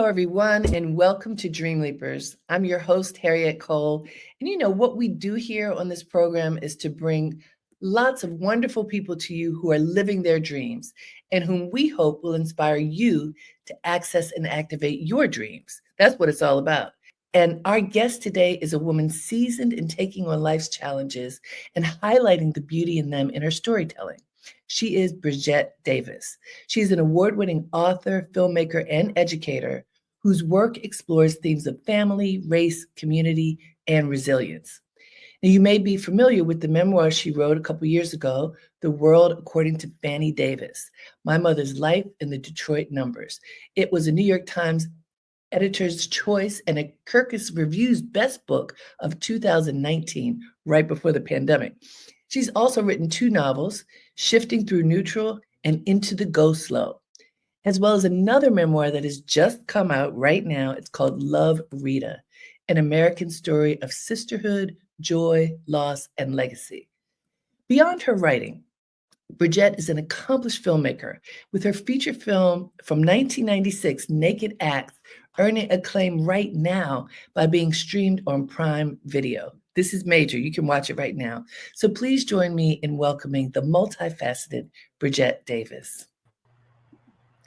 everyone, and welcome to Dreamleapers. I'm your host, Harriette Cole. And what we do here on this program is to bring lots of wonderful people to you who are living their dreams and whom we hope will inspire you to access and activate your dreams. That's what it's all about. And our guest today is a woman seasoned in taking on life's challenges and highlighting the beauty in them in her storytelling. She is Bridgett Davis. She's an award-winning author, filmmaker, and educator whose work explores themes of family, race, community, and resilience. Now, you may be familiar with the memoir she wrote a couple years ago, The World According to Fannie Davis, My Mother's Life in the Detroit Numbers. It was a New York Times Editor's Choice and a Kirkus Review's Best Book of 2019, right before the pandemic. She's also written 2 novels, Shifting Through Neutral and Into the Go Slow, as well as another memoir that has just come out right now. It's called Love, Rita, an American story of sisterhood, joy, loss, and legacy. Beyond her writing, Bridgett is an accomplished filmmaker with her feature film from 1996, Naked Acts, earning acclaim right now by being streamed on Prime Video. This is major. You can watch it right now. So please join me in welcoming the multifaceted Bridgett Davis.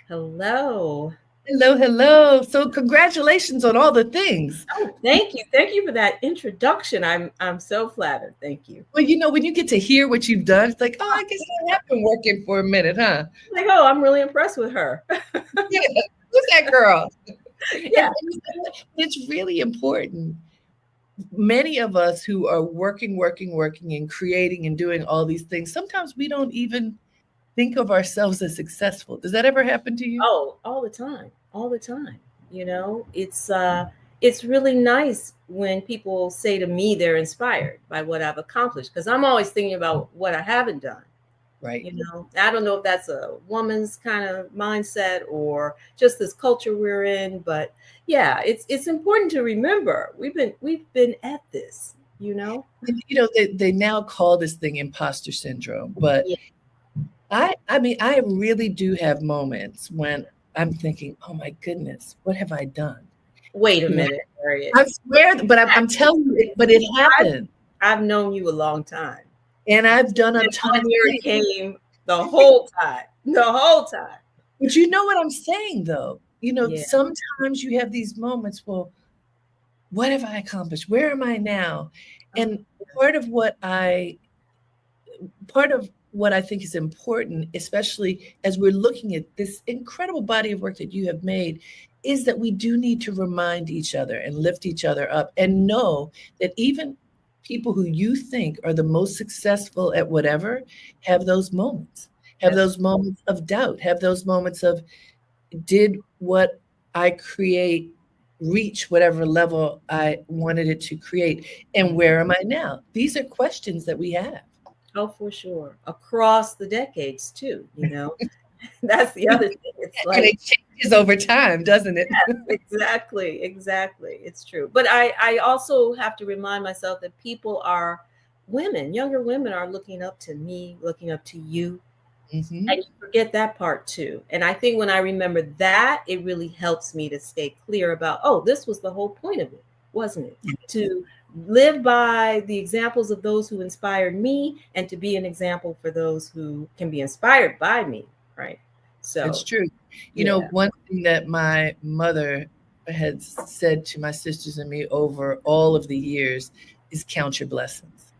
Hello. Hello, hello. So congratulations on all the things. Oh, thank you. Thank you for that introduction. I'm so flattered. Thank you. Well, when you get to hear what you've done, it's like, I guess I have been working for a minute, huh? Like, I'm really impressed with her. Yeah. Who's that girl? Yeah. It's really important. Many of us who are working and creating and doing all these things, sometimes we don't even think of ourselves as successful. Does that ever happen to you? Oh, all the time. It's really nice when people say to me they're inspired by what I've accomplished, because I'm always thinking about what I haven't done. Right. I don't know if that's a woman's kind of mindset or just this culture we're in, but yeah, it's important to remember we've been at this, They now call this thing imposter syndrome, but yeah. I really do have moments when I'm thinking, oh my goodness, what have I done? Wait a minute, Harriette. I swear, but I'm telling you, but it happened. I've known you a long time. And I've done a ton of things. Came the whole time. But you know what I'm saying, though? Yeah. Sometimes you have these moments, well, what have I accomplished? Where am I now? And part of what I think is important, especially as we're looking at this incredible body of work that you have made, is that we do need to remind each other and lift each other up and know that even people who you think are the most successful at whatever have those moments, those moments of doubt, have those moments of, did what I create reach whatever level I wanted it to create? And where am I now? These are questions that we have. Oh, for sure. Across the decades too, That's the other thing. It's like, and it changes over time, doesn't it? Yes, exactly. It's true. But I also have to remind myself that younger women are looking up to me, looking up to you. Mm-hmm. And you forget that part too. And I think when I remember that, it really helps me to stay clear about, this was the whole point of it, wasn't it? Mm-hmm. To live by the examples of those who inspired me and to be an example for those who can be inspired by me, right? So it's true. One thing that my mother had said to my sisters and me over all of the years is count your blessings.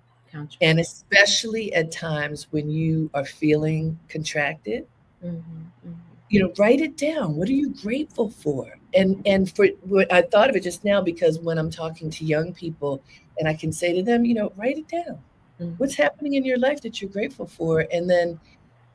And especially at times when you are feeling contracted, write it down. What are you grateful for? And for I thought of it just now, because when I'm talking to young people and I can say to them, write it down. Mm-hmm. What's happening in your life that you're grateful for? And then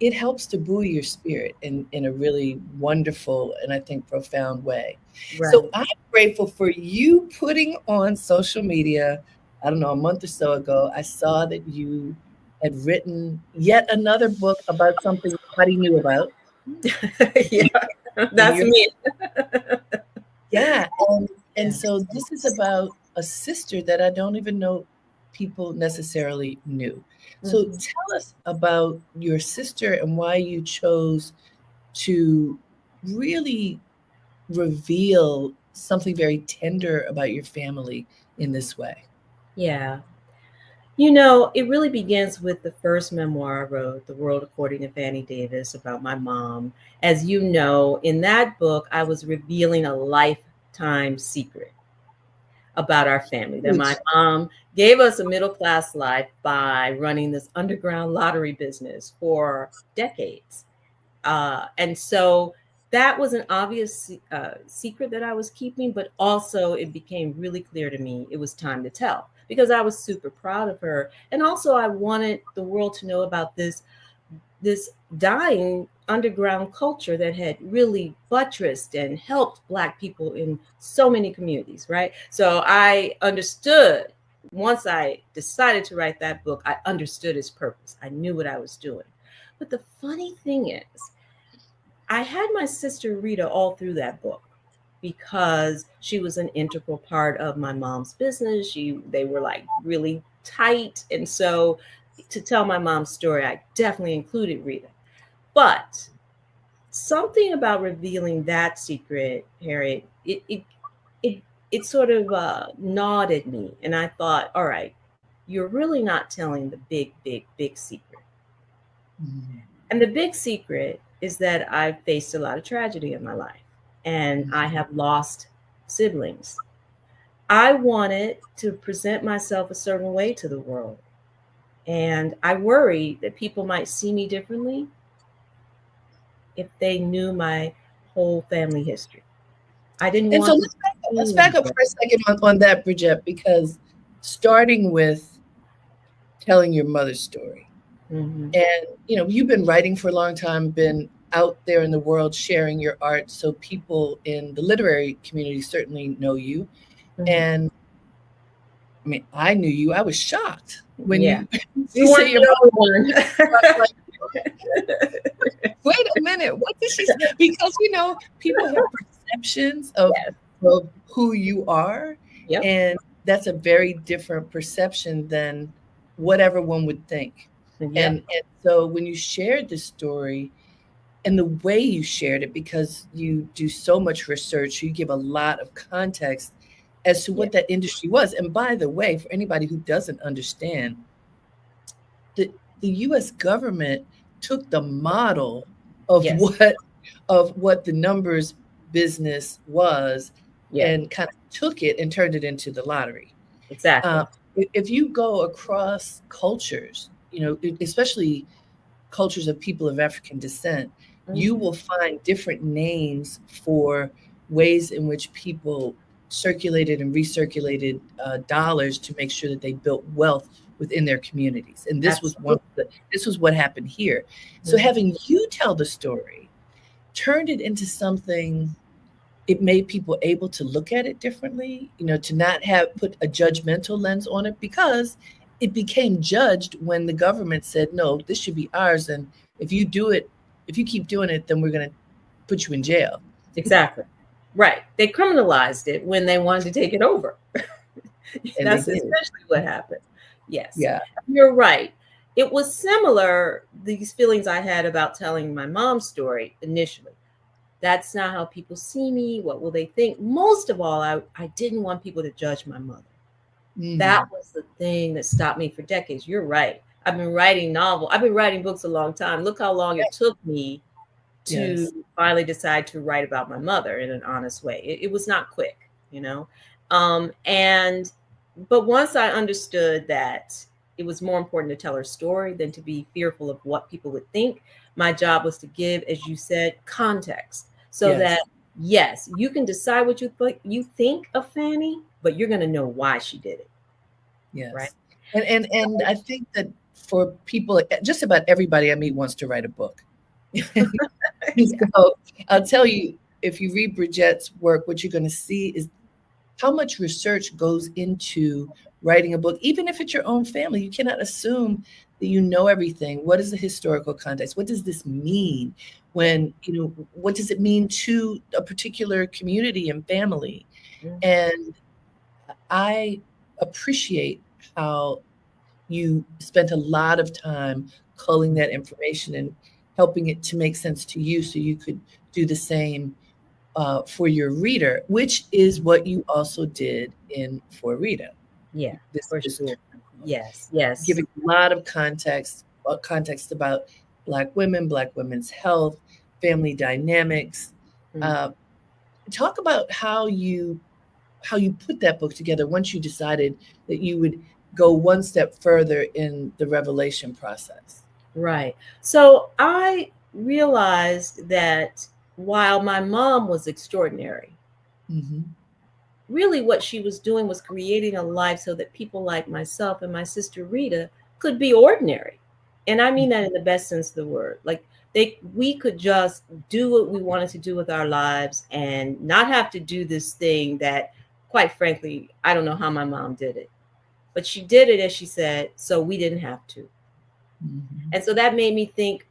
it helps to buoy your spirit in a really wonderful and I think profound way. Right. So I'm grateful for you putting on social media, I don't know, a month or so ago, I saw that you had written yet another book about something nobody knew about. Yeah, that's me. Yeah. And so this is about a sister that I don't even know people necessarily knew. So tell us about your sister and why you chose to really reveal something very tender about your family in this way? Yeah. You know, it really begins with the first memoir I wrote, The World According to Fannie Davis, about my mom. As you know, in that book, I was revealing a lifetime secret about our family, that my mom gave us a middle class life by running this underground lottery business for decades. And so that was an obvious secret that I was keeping, but also it became really clear to me it was time to tell, because I was super proud of her. And also I wanted the world to know about this dying underground culture that had really buttressed and helped Black people in so many communities, right? So I understood, once I decided to write that book, I understood its purpose. I knew what I was doing. But the funny thing is, I had my sister Rita all through that book because she was an integral part of my mom's business. They were like really tight. And so to tell my mom's story, I definitely included Rita. But something about revealing that secret, Harriet, it sort of gnawed at me. And I thought, all right, you're really not telling the big, big, big secret. Mm-hmm. And the big secret is that I've faced a lot of tragedy in my life, and I have lost siblings. I wanted to present myself a certain way to the world. And I worried that people might see me differently if they knew my whole family history. I didn't And so want them let's to back up see. for a second on that, Bridgett, because starting with telling your mother's story, Mhm. and you've been writing for a long time, been out there in the world sharing your art, so people in the literary community certainly know you. Mhm. And I mean, I knew you. I was shocked when Yeah. you You say weren't your the mother. only I was like, one. wait a minute, what did she say? Because people have perceptions of Yes. who you are, Yep. and that's a very different perception than whatever one would think. Yep. And so when you shared this story and the way you shared it, because you do so much research, you give a lot of context as to Yeah. what that industry was. And by the way, for anybody who doesn't understand, the US government took the model of Yes. what the numbers business was Yeah. and kind of took it and turned it into the lottery. Exactly. Uh, if you go across cultures, especially cultures of people of African descent, you Mhm. will find different names for ways in which people circulated and recirculated dollars to make sure that they built wealth within their communities. And Absolutely. this was what happened here. So Mhm. having you tell the story turned it into something. It made people able to look at it differently, to not have put a judgmental lens on it, because it became judged when the government said, no, this should be ours. And if you keep doing it, then we're going to put you in jail. Exactly. Right. They criminalized it when they wanted to take it over. And they That's did. essentially what happened. Yes. Yeah. You're right. It was similar, these feelings I had about telling my mom's story initially. That's not how people see me. What will they think? Most of all, I didn't want people to judge my mother. That Mhm. was the thing that stopped me for decades. You're right. I've been writing books a long time. Look how long it took me Yes. to finally decide to write about my mother in an honest way. It was not quick, you know. And but once I understood that it was more important to tell her story than to be fearful of what people would think, my job was to give, as you said, context, so that Yes. yes, you can decide what you think of Fannie, but you're going to know why she did it, right? Yes. And I think that for people, just about everybody I meet wants to write a book. Yeah. So I'll tell you, if you read Bridgett's work, what you're going to see is how much research goes into writing a book. Even if it's your own family, you cannot assume that you know everything. What is the historical context? What does this mean? Yeah. What does it mean to a particular community and family? Mhm. And I appreciate how you spent a lot of time culling that information and helping it to make sense to you so you could do the same for your reader, which is what you also did for Rita. Yeah, This for is sure. Yes, yes. giving a lot of context about Black women, Black women's health, family dynamics. Mm. Uh, Talk about how you put that book together once you decided that you would go one step further in the revelation process. Right. So I realized that while my mom was extraordinary, Mm-hmm. really what she was doing was creating a life so that people like myself and my sister Rita could be ordinary. And I mean that in the best sense of the word. Like we could just do what we wanted to do with our lives and not have to do this thing that, quite frankly, I don't know how my mom did it. But she did it, as she said, so we didn't have to. Mm-hmm. And so that made me think,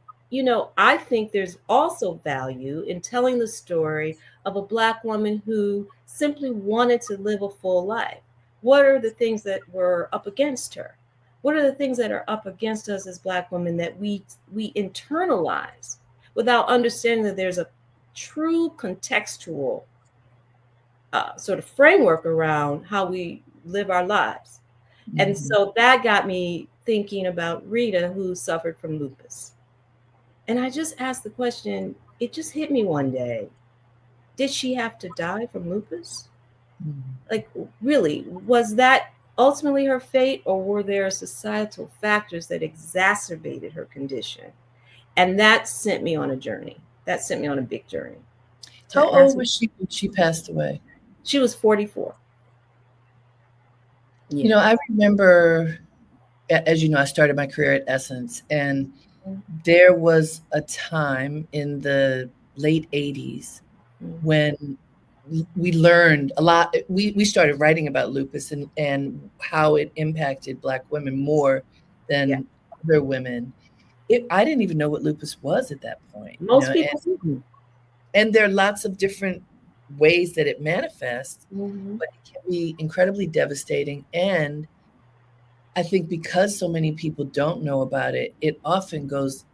I think there's also value in telling the story of a Black woman who simply wanted to live a full life. What are the things that were up against her? What are the things that are up against us as Black women that we internalize without understanding that there's a true contextual sort of framework around how we live our lives? And Mm-hmm. so that got me thinking about Rita, who suffered from lupus. And I just asked the question, it just hit me one day. Did she have to die from lupus? Mm-hmm. Like, really, was that ultimately her fate, or were there societal factors that exacerbated her condition? And that sent me on a journey. That sent me on a big journey How to old ask. was she when she passed away? She was 44. Yeah. I remember, as you know, I started my career at Essence, and there was a time in the late 80s Mm-hmm. when we learned a lot. We started writing about lupus and how it impacted Black women more Yeah. than other women. I didn't even know what lupus was at that point, Most people didn't. and there are lots of different ways that it manifests, Mm-hmm. but it can be incredibly devastating. And I think because so many people don't know about it, it often goes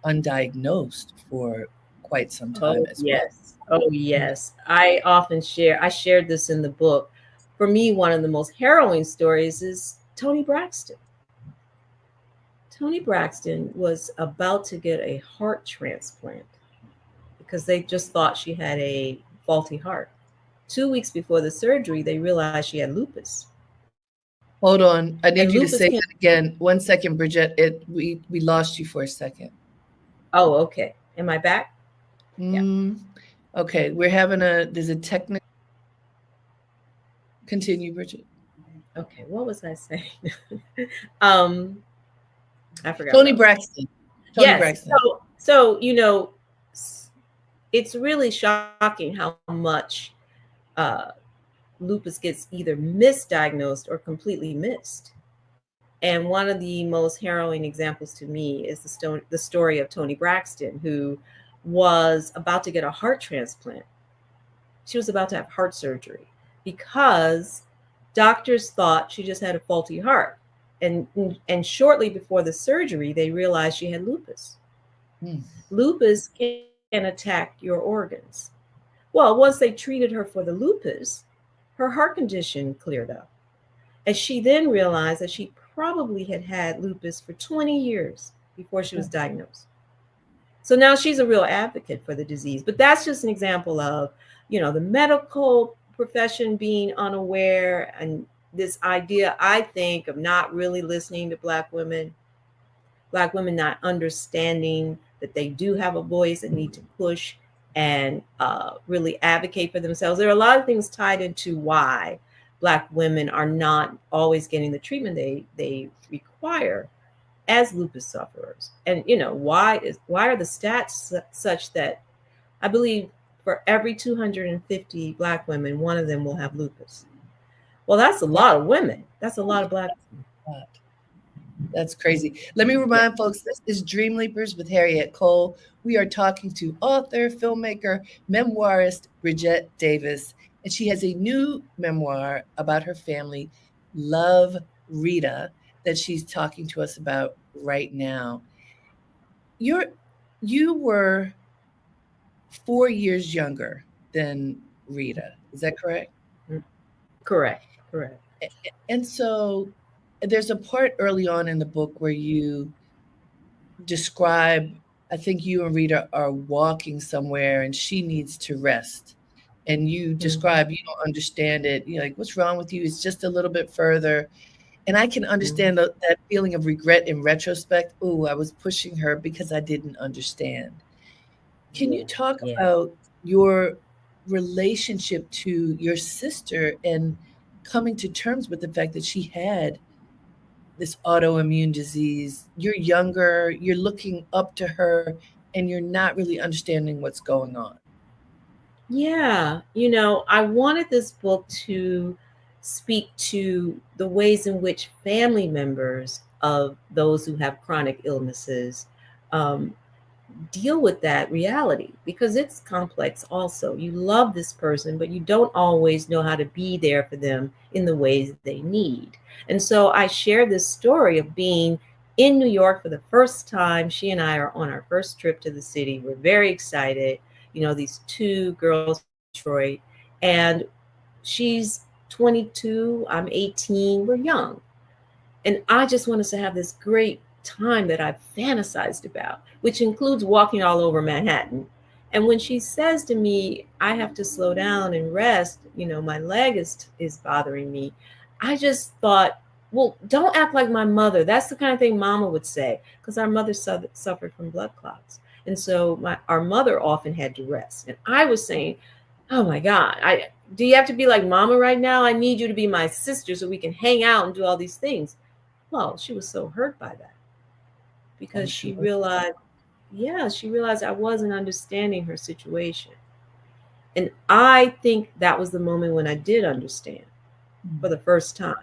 undiagnosed for quite some time Oh, as well. yes. Oh, yes. I shared this in the book. For me, one of the most harrowing stories is Toni Braxton. Toni Braxton was about to get a heart transplant because they just thought she had a faulty heart. 2 weeks before the surgery, they realized she had lupus. Hold on. I And need you to lupus say can that again. 1 second, Bridgett. We lost you for a second. Oh, okay. Am I back? Yeah. Mm, okay, there's a technical. Continue, Bridgett. Okay. What was I saying? um, I forgot what Toni I was saying. Braxton. Toni Yes. Braxton. It's really shocking how much uh, lupus gets either misdiagnosed or completely missed. And one of the most harrowing examples to me is the story of Toni Braxton, who was about to get a heart transplant. She was about to have heart surgery because doctors thought she just had a faulty heart. And shortly before the surgery, they realized she had lupus. Mm. Lupus can attack your organs. Well, once they treated her for the lupus, her heart condition cleared up. And she then realized that she probably had had lupus for 20 years before she was diagnosed. So now she's a real advocate for the disease. But that's just an example of, the medical profession being unaware, and this idea, I think, of not really listening to Black women not understanding that they do have a voice and need to push and really advocate for themselves. There are a lot of things tied into why Black women are not always getting the treatment they require as lupus sufferers. And why are the stats such that I believe for every 250 Black women, one of them will have lupus? Well, that's a lot of women. That's a lot of Black women. That's crazy. Let me Yeah. remind folks, this is Dreamleapers with Harriette Cole. We are talking to author, filmmaker, memoirist Bridgett Davis, and she has a new memoir about her family, Love Rita, that she's talking to us about right now. You were 4 years younger than Rita. Is that correct? Mm, correct, correct. And so there's a part early on in the book where you describe, I think you and Rita are walking somewhere and she needs to rest. And you Mhm, describe you don't understand it. You're like, what's wrong with you? It's just a little bit further. And I can mhm. understand that feeling of regret in retrospect. Oh, I was pushing her because I didn't understand. Can you Yeah, talk yeah. about your relationship to your sister and coming to terms with the fact that she had this autoimmune disease? You're younger, you're looking up to her, and you're not really understanding what's going on. Yeah, I wanted this book to speak to the ways in which family members of those who have chronic illnesses um, deal with that reality because it's complex also. You love this person, but you don't always know how to be there for them in the ways they need. And so I share this story of being in New York for the first time. She and I are on our first trip to the city. We're very excited. These two girls from Detroit, and she's 22, I'm 18. We're young. And I just want us to have this great time that I've fantasized about, which includes walking all over Manhattan. And when she says to me, I have to slow down and rest, my leg is bothering me. I just thought, well, don't act like my mother. That's the kind of thing mama would say, because our mother suffered from blood clots. And so our mother often had to rest. And I was saying, oh my God, do you have to be like mama right now? I need you to be my sister so we can hang out and do all these things. Well, she was so hurt by that I'm because she sure. realized, yeah, she realized I wasn't understanding her situation. And I think that was the moment when I did understand for the first time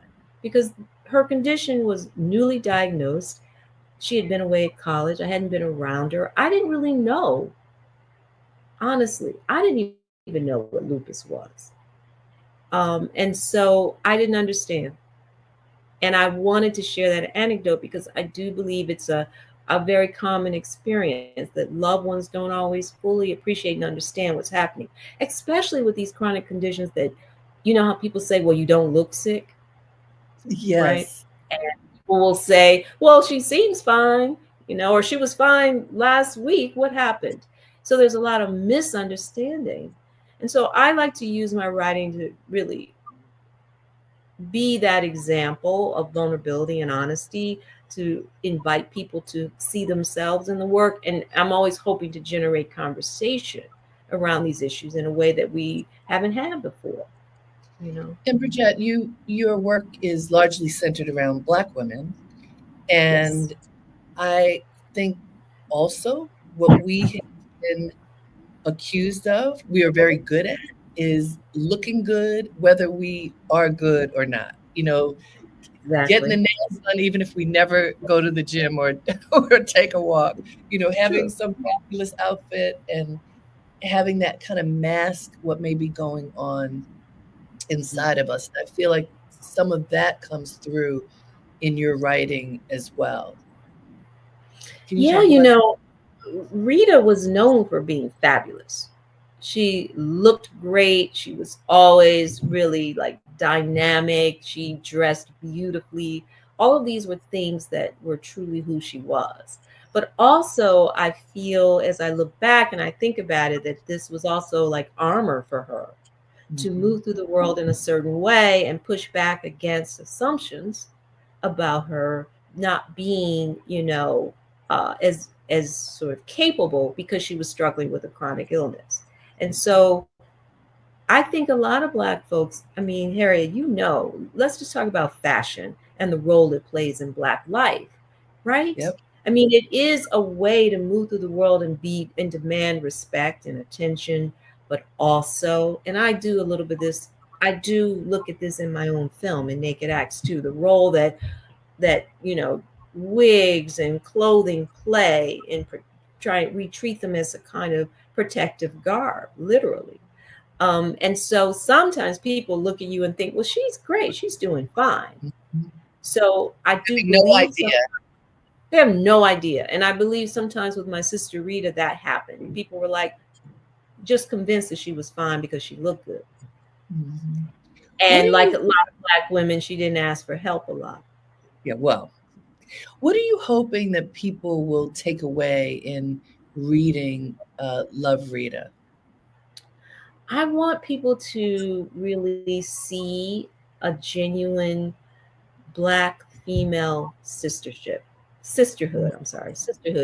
because her condition was newly diagnosed. She had been away at college. I hadn't been around her. I didn't really know, honestly, I didn't even know what lupus was. And so I didn't understand. And I wanted to share that anecdote because I do believe it's a very common experience that loved ones don't always fully appreciate and understand what's happening, especially with these chronic conditions that, how people say, well, you don't look sick, right? Yes. And people will say, well, she seems fine, or she was fine last week. What happened? So there's a lot of misunderstanding. And so I like to use my writing to really be that example of vulnerability and honesty to invite people to see themselves in the work. And I'm always hoping to generate conversation around these issues in a way that we haven't had before, you know? And Bridgette, your work is largely centered around Black women. Yes, And I think also what we have been accused of, we are very good at, is looking good, whether we are good or not. Getting exactly. the nails done, even if we never go to the gym or or take a walk. Having True. some fabulous outfit and having that kind of mask what may be going on inside of us. I feel like some of that comes through in your writing as well. Can you Yeah, talk about that? Rita was known for being fabulous. She looked great. She was always really like dynamic. She dressed beautifully. All of these were things that were truly who she was. But also, I feel as I look back and I think about it, that this was also like armor for her to Mhm. move through the world in a certain way and push back against assumptions about her not being, as sort of capable because she was struggling with a chronic illness. And so I think a lot of Black folks, I mean, Harriet, let's just talk about fashion and the role it plays in Black life, right? Yep. I mean, it is a way to move through the world and be and demand respect and attention, but also, and I do a little bit of this, I do look at this in my own film in Naked Acts too, the role that wigs and clothing play and we treat them as a kind of protective garb, literally. And so sometimes people look at you and think, well, she's great, she's doing fine. Mhm. So I do Having no believe idea. they have no idea. And I believe sometimes with my sister Rita that happened. People were like, just convinced that she was fine because she looked good. Mhm. What And are like you? a lot of Black women, she didn't ask for help a lot. Yeah, well, what are you hoping that people will take away in reading Love Rita? I want people to really see a genuine Black female sisterhood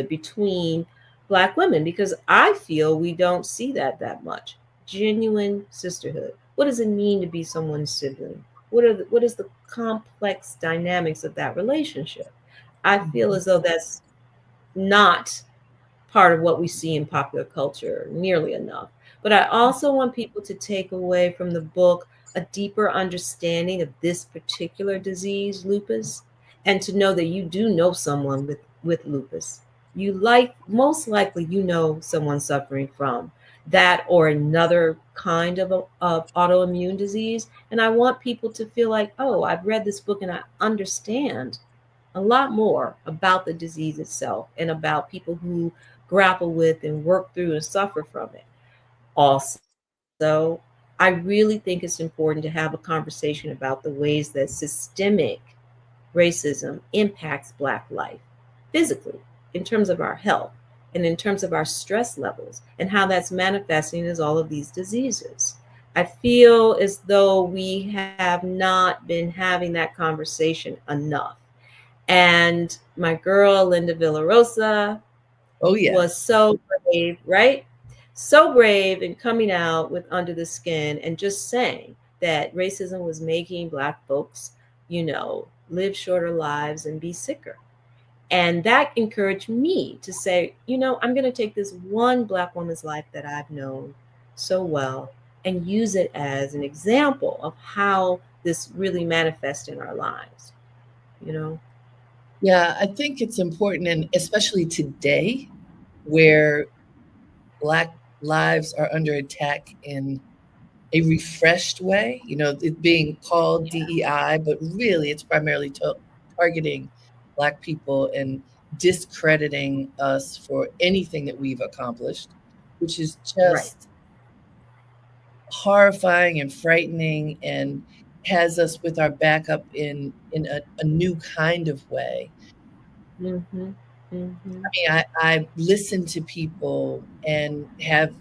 between Black women, because I feel we don't see that much. Genuine sisterhood. What does it mean to be someone's sibling? What is the complex dynamics of that relationship? I feel Mhm. as though that's not part of what we see in popular culture nearly enough. But I also want people to take away from the book a deeper understanding of this particular disease, lupus, and to know that you do know someone with lupus. Most likely you know someone suffering from that or another kind of autoimmune disease. And I want people to feel like, oh, I've read this book and I understand a lot more about the disease itself and about people who grapple with and work through and suffer from it. Also, I really think it's important to have a conversation about the ways that systemic racism impacts Black life physically, in terms of our health and in terms of our stress levels, and how that's manifesting as all of these diseases. I feel as though we have not been having that conversation enough. And my girl, Linda Villarosa, Oh, was yes. so brave, right? So brave in coming out with Under the Skin and just saying that racism was making Black folks, live shorter lives and be sicker. And that encouraged me to say, I'm going to take this one Black woman's life that I've known so well and use it as an example of how this really manifests in our lives, you know? Yeah, I think it's important, and especially today, where Black lives are under attack in a refreshed way, it being called DEI, but really it's primarily targeting Black people and discrediting us for anything that we've accomplished, which is Right. just horrifying and frightening and has us with our back up in a new kind of way. Mm-hmm. Mm-hmm. I mean, I listen to people and have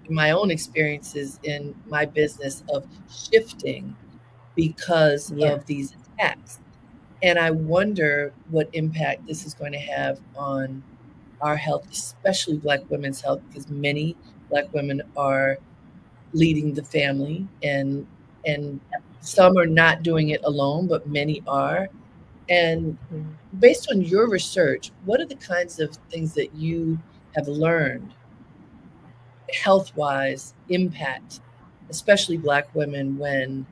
my own experiences in my business of shifting because Yeah. of these attacks. And I wonder what impact this is going to have on our health, especially Black women's health, because many Black women are leading the family, and some are not doing it alone, but many are. And Mm-hmm. based on your research, what are the kinds of things that you have learned health-wise impact, especially Black women when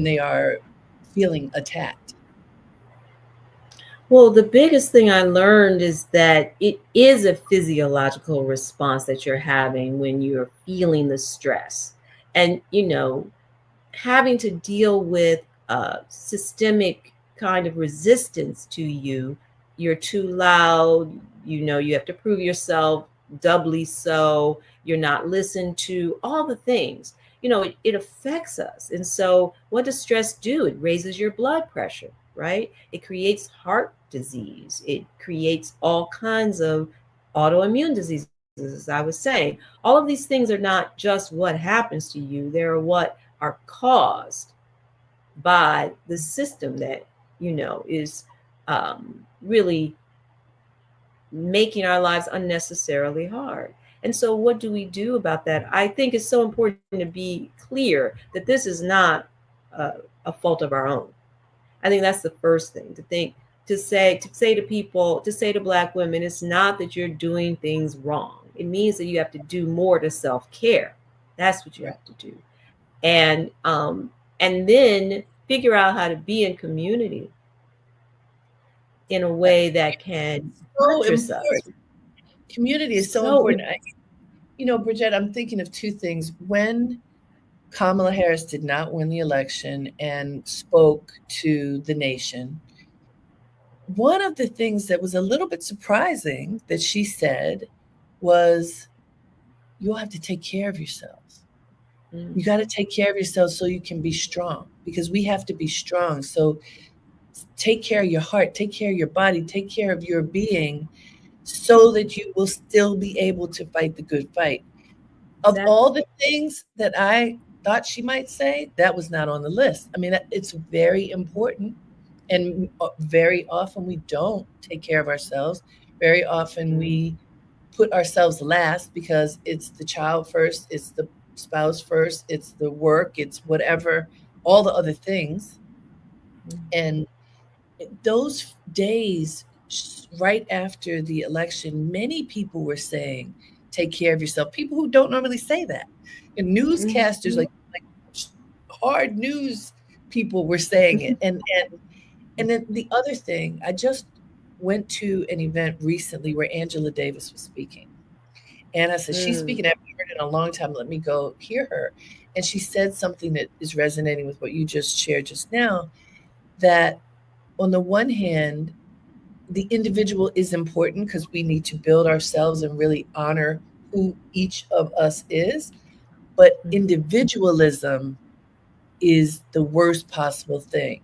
they are feeling attacked? Well, the biggest thing I learned is that it is a physiological response that you're having when you're feeling the stress. And, having to deal with systemic kind of resistance to you. You're too loud, you have to prove yourself doubly so, you're not listened to, all the things. It affects us. And so, what does stress do? It raises your blood pressure, right? It creates heart disease, it creates all kinds of autoimmune diseases, as I was saying. All of these things are not just what happens to you, they're what are caused by the system that is really making our lives unnecessarily hard. And so what do we do about that? I think it's so important to be clear that this is not a, a fault of our own. I think that's the first thing to think, to say to people, to say to Black women, it's not that you're doing things wrong. It means that you have to do more to self-care. That's what you Right. have to do. And then figure out how to be in community in a Right. way that can So buttress us. important. Community is so So important. Bridgett, I'm thinking of two things. When Kamala Harris did not win the election and spoke to the nation, one of the things that was a little bit surprising that she said was, you'll have to take care of yourselves. Mm. You got to take care of yourselves so you can be strong, because we have to be strong. So take care of your heart, take care of your body, take care of your being, so that you will still be able to fight the good fight. Of Exactly. all the things that I thought she might say, that was not on the list. I mean, it's very important. And very often we don't take care of ourselves. Very often Mm. we put ourselves last because it's the child first, it's the spouse first, it's the work, it's whatever, all the other things. Mm. And those days right after the election, many people were saying, take care of yourself. People who don't normally say that. And newscasters, Mhm. like hard news people were saying it. And then the other thing, I just went to an event recently where Angela Davis was speaking. And I said, she's Mm. speaking. I haven't heard in a long time. Let me go hear her. And she said something that is resonating with what you just shared just now, that on the one hand, the individual is important because we need to build ourselves and really honor who each of us is. But Mhm. individualism is the worst possible thing,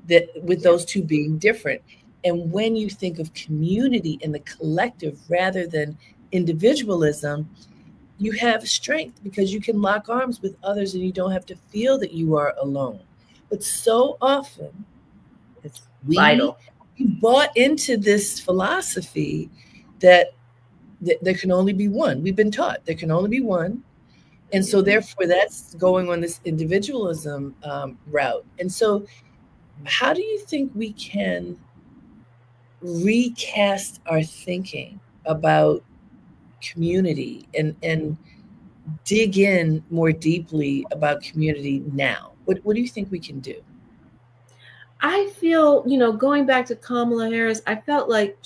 that with Yeah. those two being different. And when you think of community and the collective rather than individualism, you have strength because you can lock arms with others and you don't have to feel that you are alone. But so often It's we vital. bought into this philosophy that there can only be one. We've been taught there can only be one. And so Mhm. therefore that's going on this individualism route. And so how do you think we can recast our thinking about community and dig in more deeply about community now? What do you think we can do? I feel, going back to Kamala Harris, I felt like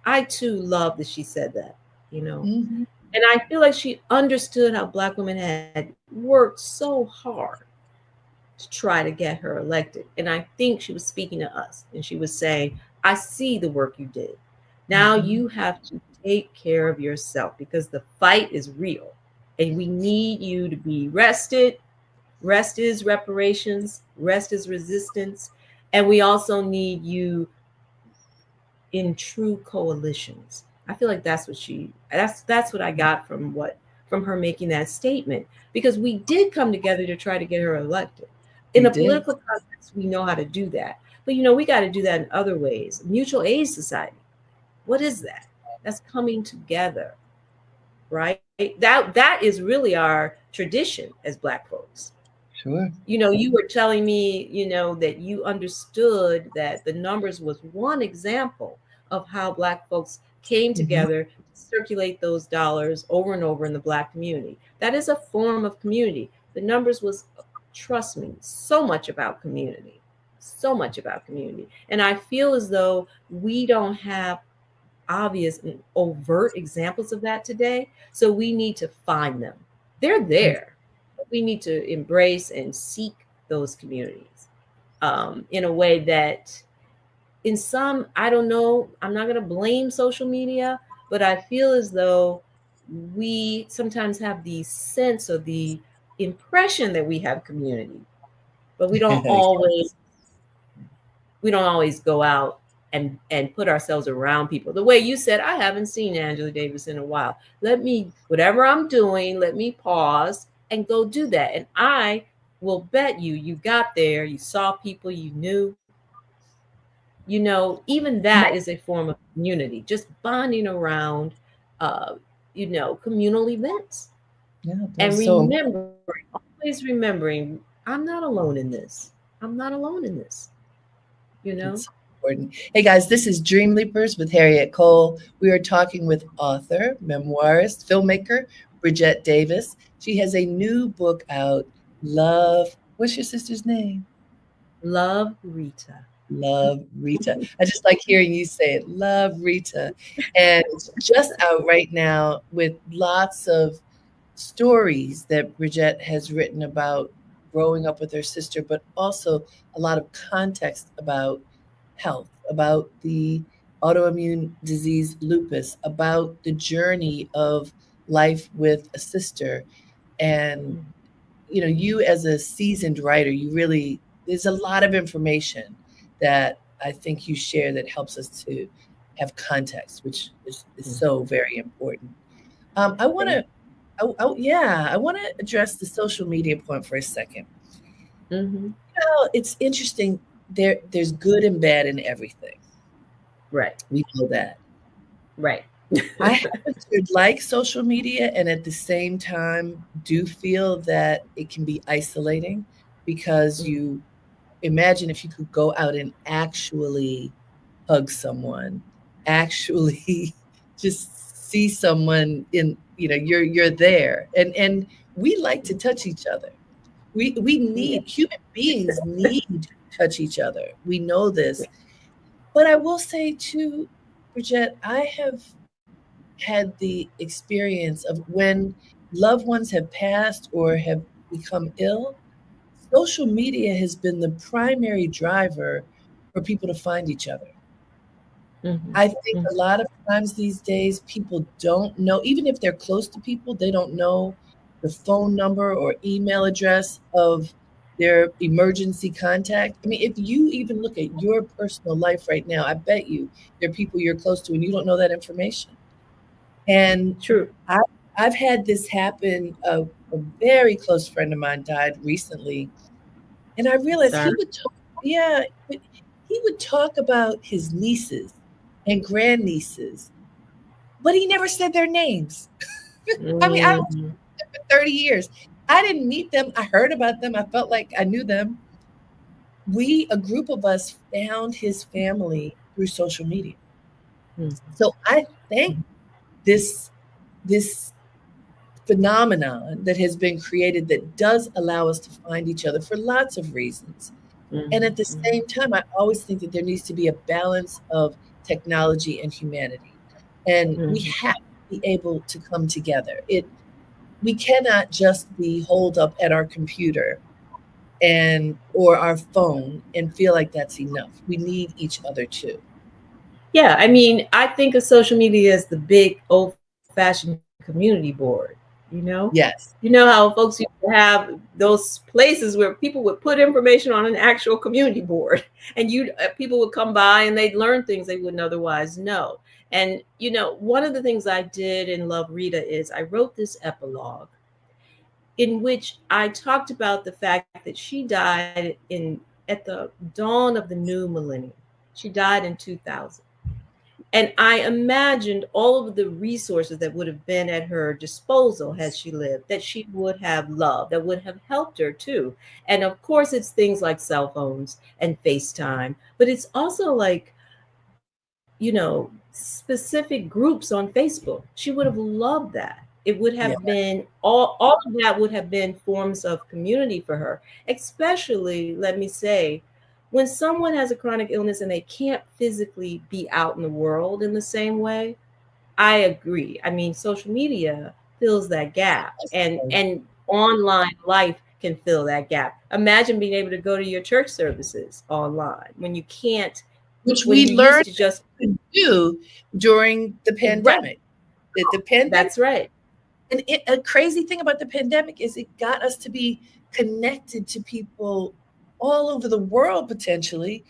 I too love that she said that, you know. Mm-hmm. And I feel like she understood how Black women had worked so hard to try to get her elected. And I think she was speaking to us and she was saying, I see the work you did. Now Mm-hmm. you have to take care of yourself because the fight is real and we need you to be rested. Rest is reparations, rest is resistance. And we also need you in true coalitions. I feel like that's what I got from her making that statement because we did come together to try to get her elected. In We a did. political context, we know how to do that. But we got to do that in other ways. Mutual aid society. What is that? That's coming together, right? That is really our tradition as Black folks. Sure. You were telling me, that you understood that the numbers was one example of how Black folks came Mm-hmm. together to circulate those dollars over and over in the Black community. That is a form of community. The numbers was, trust me, so much about community, so much about community. And I feel as though we don't have obvious and overt examples of that today. So we need to find them. They're there. We need to embrace and seek those communities in a way that, in some, I don't know, I'm not going to blame social media, but I feel as though we sometimes have the sense or the impression that we have community, but we don't always go out and put ourselves around people. The way you said, I haven't seen Angela Davis in a while. Whatever I'm doing, let me pause and go do that. And I will bet you got there, you saw people you knew. Even that is a form of community, just bonding around, uh, communal events Yeah, and that's so always remembering, I'm not alone in this. I'm not alone in this, you know? it's important. Hey guys, this is Dreamleapers with Harriette Cole. We are talking with author, memoirist, filmmaker Bridgett Davis. She has a new book out, Love. What's your sister's name? Love, Rita. Love Rita. I just like hearing you say it. Love Rita. And it's just out right now with lots of stories that Bridgett has written about growing up with her sister, but also a lot of context about health, about the autoimmune disease lupus, about the journey of life with a sister. And, you as a seasoned writer, there's a lot of information that I think you share that helps us to have context, which is so very important. I want to, I want to address the social media point for a second. Mm-hmm. It's interesting. There's good and bad in everything. Right. We know that. Right. I happen to like social media, and at the same time do feel that it can be isolating, because you imagine if you could go out and actually hug someone, actually just see someone you're there. And we like to touch each other. We Yeah. need, human beings need to touch each other. We know this. But I will say too, Bridgett, I have had the experience of when loved ones have passed or have become ill, social media has been the primary driver for people to find each other. Mm-hmm. I think a lot of times these days, people don't know, even if they're close to people, they don't know the phone number or email address of their emergency contact. I mean, if you even look at your personal life right now, I bet you there are people you're close to and you don't know that information. And True. I've had this happen. A very close friend of mine died recently, and I realized he Sorry. would talk. Yeah, he would talk about his nieces and grandnieces, but he never said their names. I mean, I was Mm-hmm. with them for 30 years. I didn't meet them. I heard about them. I felt like I knew them. A group of us, found his family through social media. So I think this this phenomenon that has been created that does allow us to find each other for lots of reasons. And at the Mm-hmm. same time, I always think that there needs to be a balance of technology and humanity. And we Mm-hmm. have to be able to come together. We cannot just be holed up at our computer or our phone and feel like that's enough. We need each other too. Yeah, I mean, I think of social media as the big old-fashioned community board. You know, Yes. you know how folks used to have those places where people would put information on an actual community board, and people would come by and they'd learn things they wouldn't otherwise know. And one of the things I did in Love Rita is I wrote this epilogue in which I talked about the fact that she died in at the dawn of the new millennium. She died in 2000. And I imagined all of the resources that would have been at her disposal had she lived, that she would have loved, that would have helped her too. And of course, it's things like cell phones and FaceTime, but it's also like, specific groups on Facebook. She would have loved that. It would Yeah. have been all of that would have been forms of community for her, especially, let me say, when someone has a chronic illness and they can't physically be out in the world in the same way. I agree. I mean, social media fills that gap, and online life can fill that gap. Imagine being able to go to your church services online when you can't, Which when we you used learned to just to do during the right. pandemic. The pandemic, That's right. and a crazy thing about the pandemic is it got us to be connected to people all over the world, potentially,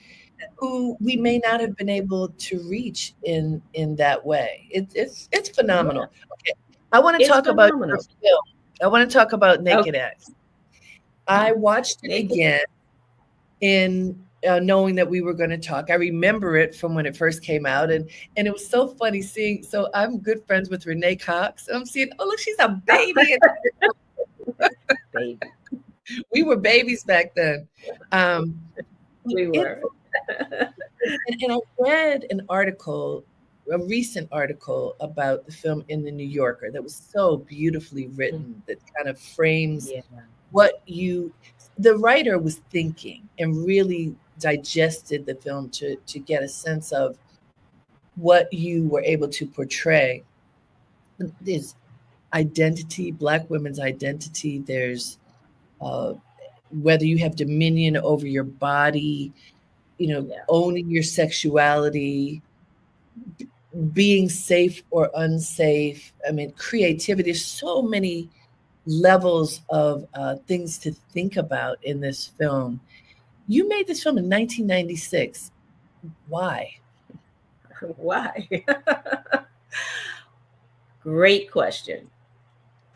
who we may not have been able to reach in that way. It's Yeah, phenomenal. Okay, I want to it's talk about your phenomenal. film. I want to talk about Okay, Naked X. I watched it naked. again in knowing that we were going to talk. I remember it from when it first came out, and it was so funny seeing. So I'm good friends with Renee Cox, and I'm seeing, oh look, she's a baby, and Baby, we were babies back then. Um, we it were. and I read an article, a recent article about the film in the New Yorker that was so beautifully written, that kind of frames Yeah. what the writer was thinking and really digested the film to get a sense of what you were able to portray. There's identity, Black women's identity. There's uh, whether you have dominion over your body, Yeah. owning your sexuality, being safe or unsafe. I mean, creativity. There's so many levels of things to think about in this film. You made this film in 1996. Why? Why? Great question.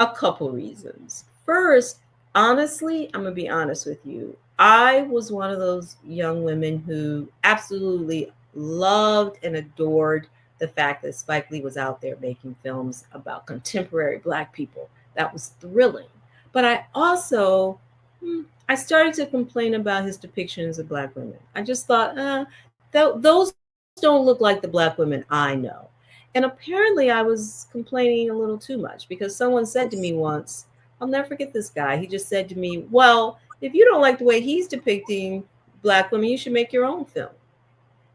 A couple reasons. First, honestly, I'm going to be honest with you. I was one of those young women who absolutely loved and adored the fact that Spike Lee was out there making films about contemporary Black people. That was thrilling. But I also, I started to complain about his depictions of Black women. I just thought, those don't look like the Black women I know. And apparently, I was complaining a little too much because someone said to me once, I'll never forget this guy. He just said to me, well, if you don't like the way he's depicting Black women, you should make your own film.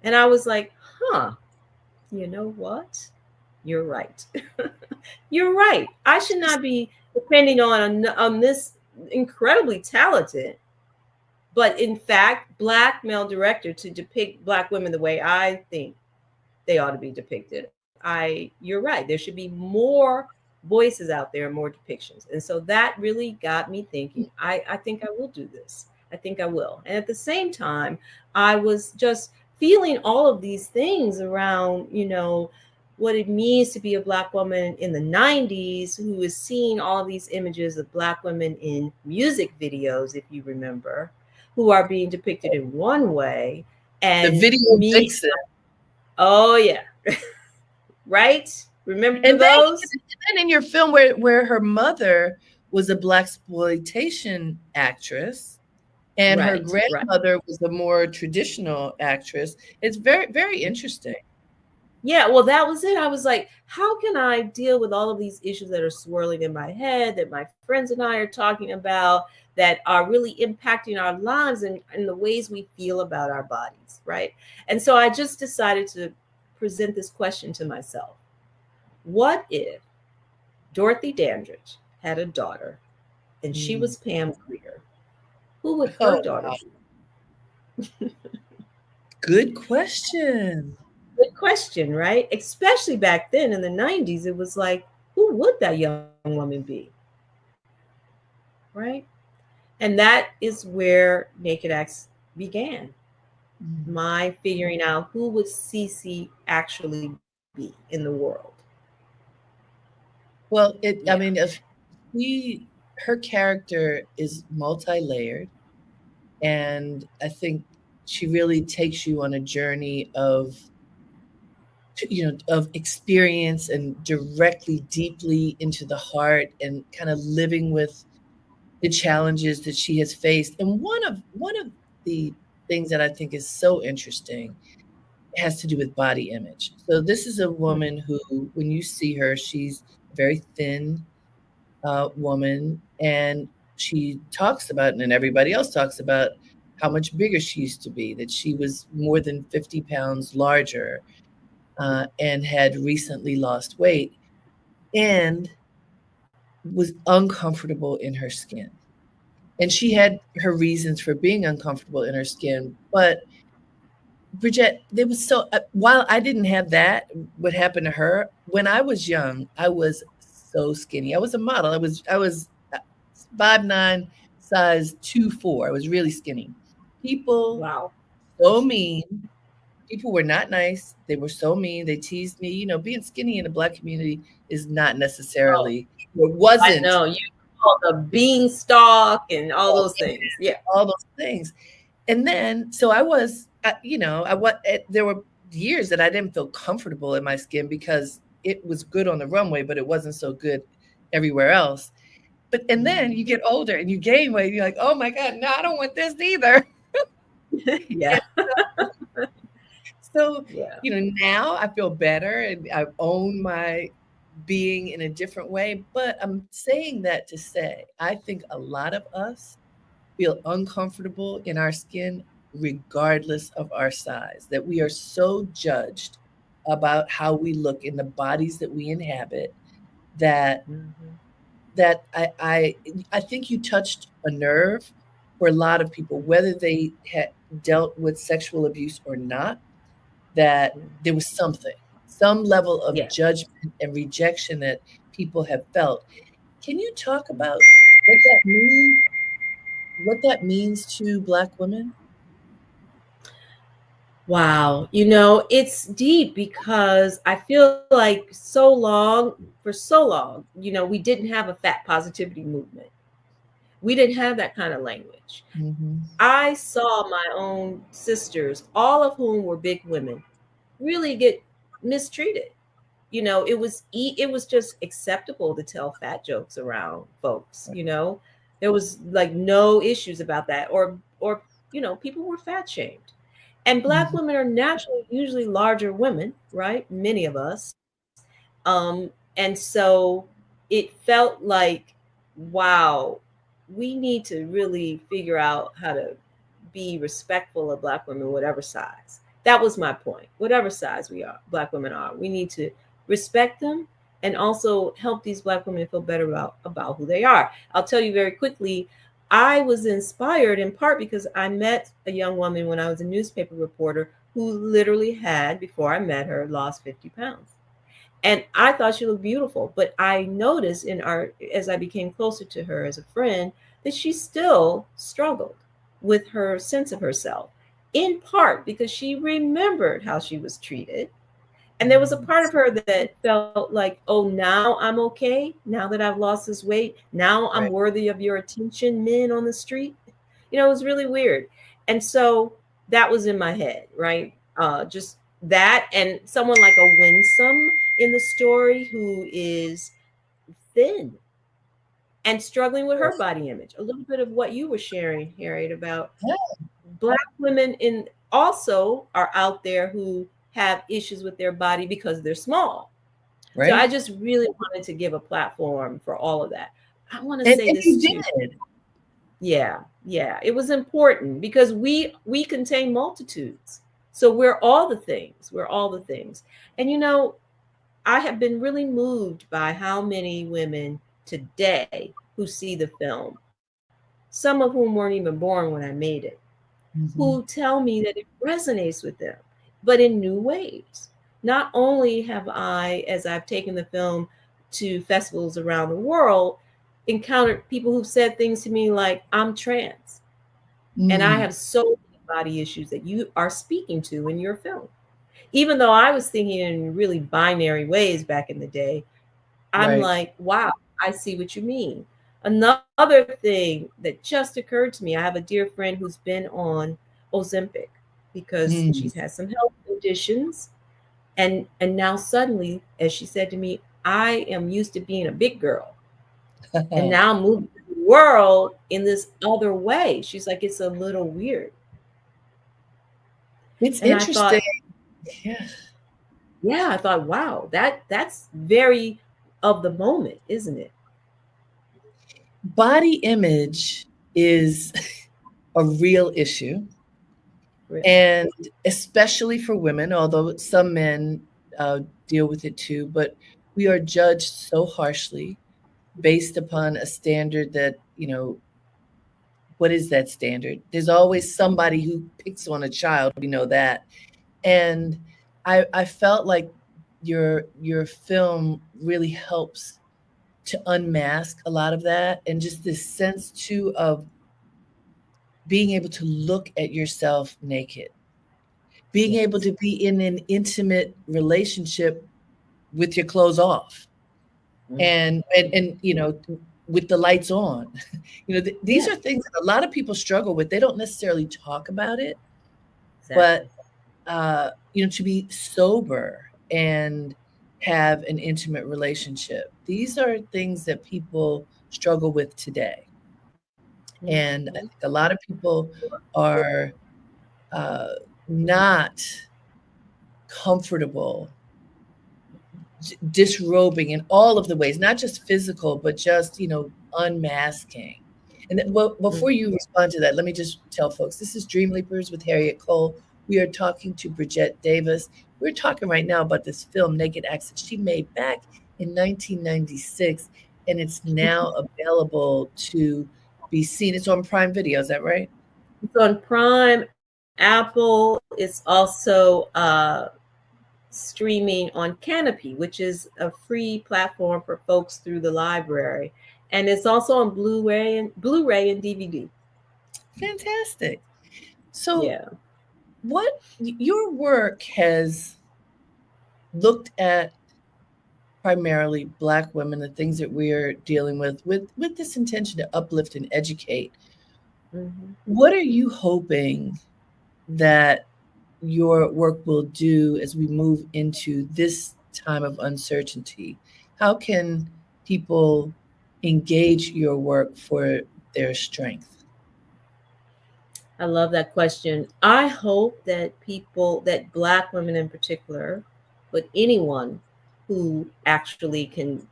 And I was like, huh, you know what? You're right. You're right. I should not be depending on this incredibly talented, but in fact, Black male director to depict Black women the way I think they ought to be depicted. You're right. There should be more voices out there and more depictions. And so that really got me thinking, I think I will do this. I think I will. And at the same time, I was just feeling all of these things around, what it means to be a Black woman in the 90s who is seeing all of these images of Black women in music videos, if you remember, who are being depicted in one way. The And video vixen. Oh, yeah. Right? Remember And those? then in your film where her mother was a Blaxploitation actress and her grandmother was a more traditional actress. It's very, very interesting. Yeah, well, that was it. I was like, how can I deal with all of these issues that are swirling in my head, that my friends and I are talking about, that are really impacting our lives and the ways we feel about our bodies, right? And so I just decided to present this question to myself. What if Dorothy Dandridge had a daughter and she was Pam Grier? Who would her daughter be? Good question. Good question, right? Especially back then in the 90s, it was like, who would that young woman be? Right? And that is where Naked Acts began. My figuring out who would Cece actually be in the world. Well, I mean, her character is multi-layered, and I think she really takes you on a journey of experience and directly, deeply into the heart, and kind of living with the challenges that she has faced. And one of the things that I think is so interesting has to do with body image. So this is a woman who, when you see her, she's a very thin woman, and she talks about, and everybody else talks about, how much bigger she used to be, that she was more than 50 pounds larger, and had recently lost weight and was uncomfortable in her skin. And she had her reasons for being uncomfortable in her skin. But Bridgett, there was while I didn't have that, what happened to her, when I was young, I was so skinny. I was a model. I was 5'9", size 2'4". I was really skinny. People, so mean. People were not nice. They were so mean. They teased me. Being skinny in the Black community is not necessarily, it wasn't. I know, you call the beanstalk and all those things. Yeah. All those things. And then, so I was, there were years that I didn't feel comfortable in my skin because it was good on the runway, but it wasn't so good everywhere else. And then you get older and you gain weight. You're like, oh my God, no, I don't want this either. Yeah. So, now I feel better and I own my being in a different way. But I'm saying that to say, I think a lot of us feel uncomfortable in our skin regardless of our size, that we are so judged about how we look in the bodies that we inhabit that I think you touched a nerve for a lot of people, whether they had dealt with sexual abuse or not, that there was something. some level of Yeah. judgment and rejection that people have felt. Can you talk about what that means? What that means to Black women? Wow. It's deep because I feel like for so long, we didn't have a fat positivity movement. We didn't have that kind of language. Mm-hmm. I saw my own sisters, all of whom were big women, really get mistreated. It was just acceptable to tell fat jokes around folks. There was like no issues about that, or people were fat shamed. And Black Mm-hmm. women are naturally usually larger women, right? Many of us. And so it felt like, wow, we need to really figure out how to be respectful of Black women, whatever size. That was my point. Whatever size Black women are, we need to respect them and also help these Black women feel better about who they are. I'll tell you very quickly, I was inspired in part because I met a young woman when I was a newspaper reporter who literally had, before I met her, lost 50 pounds. And I thought she looked beautiful, but I noticed as I became closer to her as a friend, that she still struggled with her sense of herself, in part because she remembered how she was treated. And there was a part of her that felt like, oh, now I'm okay. Now that I've lost this weight, now I'm Right. worthy of your attention, men on the street. It was really weird. And so that was in my head, right? Just that, and someone like a Winsome in the story who is thin and struggling with her Yes. body image. A little bit of what you were sharing, Harriet, about Yeah. Black women in also are out there who have issues with their body because they're small. So I Right. just really wanted to give a platform for all of that. I want to And say and this you too. did. Yeah, yeah. It was important because we contain multitudes. So we're all the things. We're all the things. And I have been really moved by how many women today who see the film, some of whom weren't even born when I made it, who Mm-hmm. tell me that it resonates with them, but in new ways. Not only have I, as I've taken the film to festivals around the world, encountered people who've said things to me like, I'm trans, and I Mm. have so many body issues that you are speaking to in your film. Even though I was thinking in really binary ways back in the day, I'm Right. like, wow, I see what you mean. Another thing that just occurred to me, I have a dear friend who's been on Ozempic because Mm. she's had some health conditions. And now suddenly, as she said to me, I am used to being a big girl. And now I'm moving through the world in this other way. She's like, it's a little weird. It's And I interesting. thought, Yeah. yeah, I thought, wow, that's very of the moment, isn't it? Body image is a real issue, Really. and especially for women, although some men deal with it too, but we are judged so harshly based upon a standard that, what is that standard? There's always somebody who picks on a child, we know that. And I felt like your film really helps to unmask a lot of that, and just this sense too of being able to look at yourself naked, being able Yes. to be in an intimate relationship with your clothes off, Mm. and with the lights on. These Yeah, are things that a lot of people struggle with. They don't necessarily talk about it, but exactly. to be sober and have an intimate relationship, these are things that people struggle with today. And I think Mhm. a lot of people are uh, not comfortable disrobing in all of the ways, not just physical, but just, unmasking. And well, Mm. before you respond to that, let me just tell folks this is Dreamleapers with Harriette Cole. We are talking to Bridgett Davis. We're talking right now about this film, Naked Access, she made back in 1996, and it's now available to be seen. It's on Prime Video, is that right? It's on Prime, Apple. It's also streaming on Canopy, which is a free platform for folks through the library. And it's also on Blu-ray and DVD. Fantastic. So Yeah. what your work has looked at primarily Black women, the things that we're dealing with this intention to uplift and educate. Mm-hmm. What are you hoping that your work will do as we move into this time of uncertainty? How can people engage your work for their strength? I love that question. I hope that people, that Black women in particular, but anyone who actually can,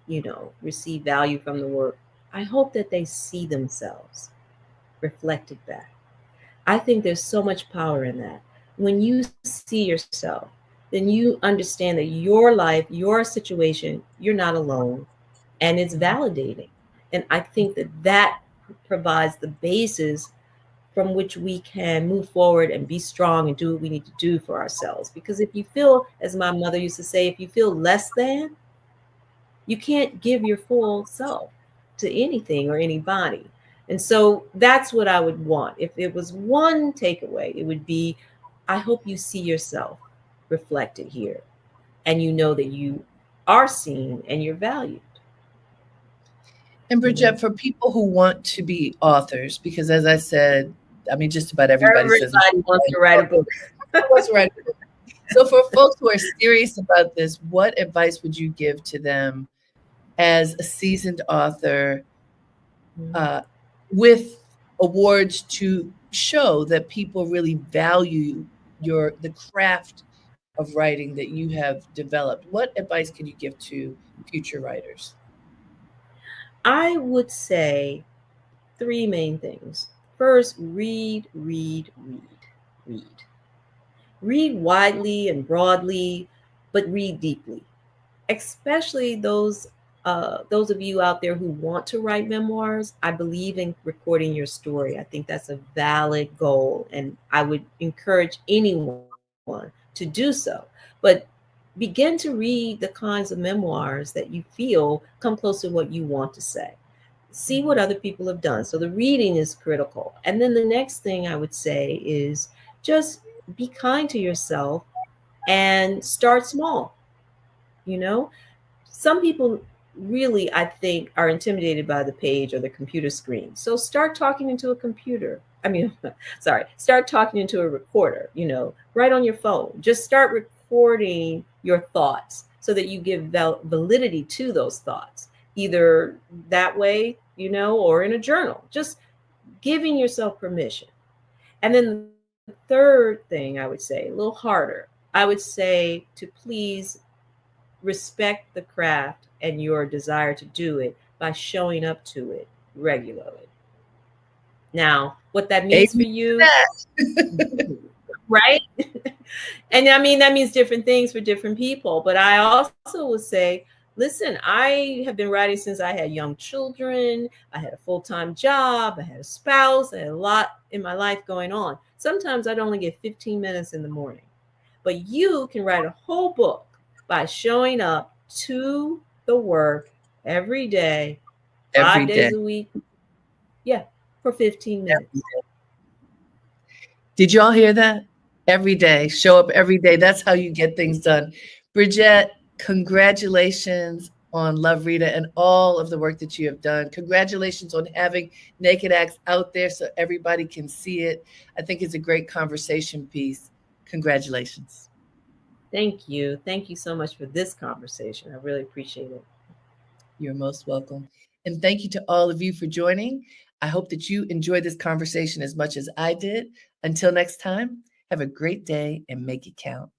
receive value from the work, I hope that they see themselves reflected back. I think there's so much power in that. When you see yourself, then you understand that your life, your situation, you're not alone, and it's validating. And I think that that provides the basis from which we can move forward and be strong and do what we need to do for ourselves. Because if you feel, as my mother used to say, if you feel less than, you can't give your full self to anything or anybody. And so that's what I would want. If it was one takeaway, it would be I hope you see yourself reflected here and you know that you are seen and you're valued. And You know, Bridgette, for people who want to be authors, because as I said, I mean, just about everybody says, everybody wants to write a book. what's right. So for folks who are serious about this, what advice would you give to them as a seasoned author uh, with awards to show that people really value the craft of writing that you have developed? What advice can you give to future writers? I would say three main things. First, read, read, read, read. Read widely and broadly, but read deeply. Especially those of you out there who want to write memoirs. I believe in recording your story. I think that's a valid goal, and I would encourage anyone to do so. But begin to read the kinds of memoirs that you feel come close to what you want to say. See what other people have done. So the reading is critical. And then the next thing I would say is just be kind to yourself and start small. You know, some people really, I think, are intimidated by the page or the computer screen. So start talking into a computer. I mean, sorry, start talking into a recorder, right on your phone. Just start recording your thoughts so that you give validity to those thoughts, either that way, or in a journal. Just giving yourself permission. And then the third thing I would say, a little harder, I would say to please respect the craft and your desire to do it by showing up to it regularly. Now, what that means for Amen. you, right? And I mean, that means different things for different people. But I also would say, listen, I have been writing since I had young children. I had a full-time job. I had a spouse. I had a lot in my life going on. Sometimes I'd only get 15 minutes in the morning. But you can write a whole book by showing up to the work every day, Every 5 days day. a week. Yeah, for 15 minutes. Did you all hear that? Every day. Show up every day. That's how you get things done. Bridgette, congratulations on Love Rita and all of the work that you have done. Congratulations on having Naked Acts out there so everybody can see it. I think it's a great conversation piece. Congratulations. Thank you. Thank you so much for this conversation. I really appreciate it. You're most welcome. And thank you to all of you for joining. I hope that you enjoyed this conversation as much as I did. Until next time, have a great day and make it count.